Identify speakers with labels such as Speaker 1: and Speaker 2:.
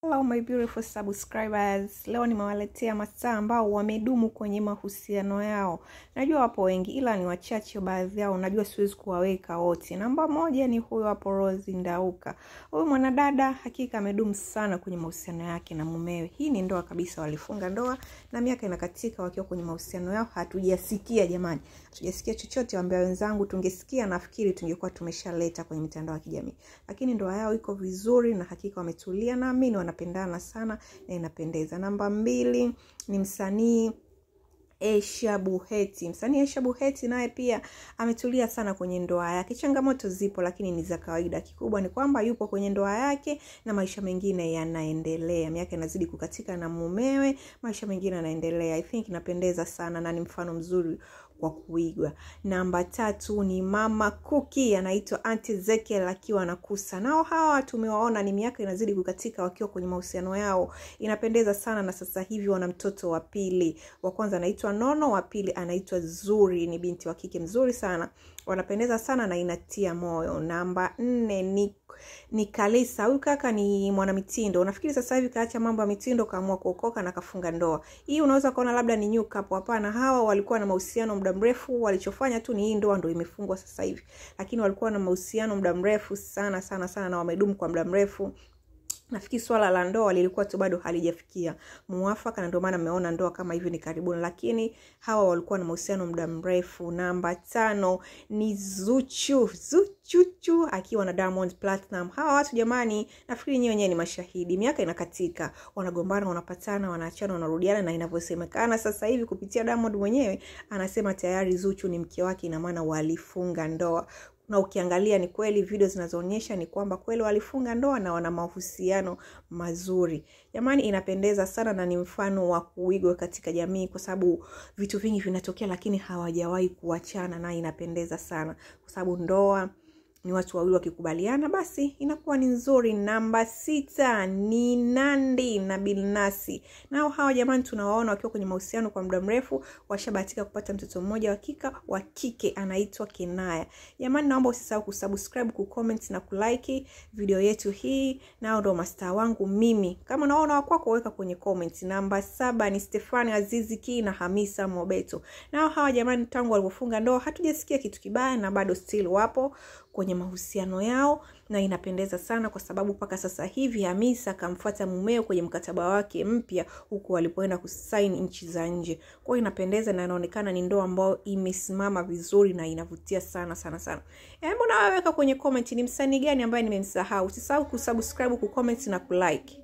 Speaker 1: Hello my beautiful subscribers. Leo nimewaletea mastaa ambao wamedumu kwenye mahusiano yao. Najua wapo wengi ila ni wachache baadhi yao. Najua siwezi kuwaweka wote. Namba moja ni huyo hapo Rose Ndauka. Huyu mwanadada hakika amedumu sana kwenye mahusiano yake na mumewe. Hii ni ndoa kabisa, walifunga ndoa na miaka inakatika wakiwa kwenye mahusiano yao. Hatujasikia jamani. Hatujasikia chochote. Waambia wenzangu tungesikia, nafikiri tungekuwa tumeshaleta kwenye mitandao ya kijamii. Lakini ndoa yao iko vizuri na hakika wametulia, na mimi wanapendana sana na inapendeza. Namba 2 ni msanii Aisha Buheti. Msanii Aisha Buheti naye pia ametulia sana kwenye ndoa yake. Changamoto zipo lakini ni za kawaida. Kikubwa ni kwamba yupo kwenye ndoa yake na maisha mengine yanaendelea. Miaka inazidi kukatika na mumewe, maisha mengine yanaendelea. I think inapendeza sana na ni mfano mzuri kwa kuigwa. Namba 3 ni Mama Cookie, anaitwa Auntie Ezekiel akiwa na Kusa. Nao hawa tumewaona ni miaka inazidi kukatika wakiwa kwenye mahusiano yao. Inapendeza sana na sasa hivi wana mtoto wa pili. Wa kwanza anaitwa Nono, wa pili anaitwa Zuri, ni binti wa kike mzuri sana. Wanapendeza sana na inatia moyo. Namba 4 ni Kalisa. Huyu kaka ni mwanamitindo. Unafikiri sasa hivi kaacha mambo ya mitindo kaamua kuokoka na kafunga ndoa. Hii unaweza kuona labda ni new couple. Hapana, hawa walikuwa na mahusiano muda mrefu. Walichofanya tu ni hii ndoa ndio imefungwa sasa hivi. Lakini walikuwa na mahusiano muda mrefu sana sana sana na wamedumu kwa muda mrefu. Nafikiri swala la ndoa lilikuwa tu bado halijafikia muafaka, na ndio maana mmeona ndoa kama hivi ni karibuni, lakini hawa walikuwa na mahusiano muda mrefu. Namba 5 ni Zuchu akiwa na Diamond Platinum. Hawa watu jamani, nafikiri nyinyi wenyewe ni mashahidi. Miaka inakatika, wanagombana, wanapatana, wanaachana, wanarudiana, na inavyosemekana sasa hivi kupitia Diamond mwenyewe anasema tayari Zuchu ni mke wake, ina maana walifunga ndoa. Na ukiangalia ni kweli, video zinazoonyesha ni kwamba kweli walifunga ndoa na wana mahusiano mazuri. Jamani, inapendeza sana na ni mfano wa kuigwa katika jamii, kwa sababu vitu vingi vinatokea lakini hawajawahi kuachana, na inapendeza sana kwa sababu ndoa ni watu wawili wakikubaliana basi inakuwa ni nzuri. Namba 6 ni Nandy na Billnass. Nao hawa jamani tunawaona wakiwa kwenye mahusiano kwa muda mrefu, washabahatika kupata mtoto mmoja wa kike anaitwa Kenaya. Jamani, naomba usisahau kusubscribe, kucomment na kulike video yetu hii. Nao ndo mastaa wangu mimi. Kama unaona wako weka kwenye comment. Namba 7 ni Stefani Azizi Ki na Hamisa Mobeto. Nao hawa jamani tangu walipofunga ndoa hatujasikia kitu kibaya, na bado still wapo kwenye mahusiano yao, na inapendeza sana kwa sababu paka sasa hivi Hamisa kamfuata mumeo kwenye mkataba wake mpya huko walipoenda kusign nchi za nje. Kwa hiyo inapendeza na inaonekana ni ndoa ambayo imesimama vizuri na inavutia sana sana sana. Hebu na weka kwenye comment ni msanii gani ambaye nimemsahau. Usisahau kusubscribe, kucomment na kulike.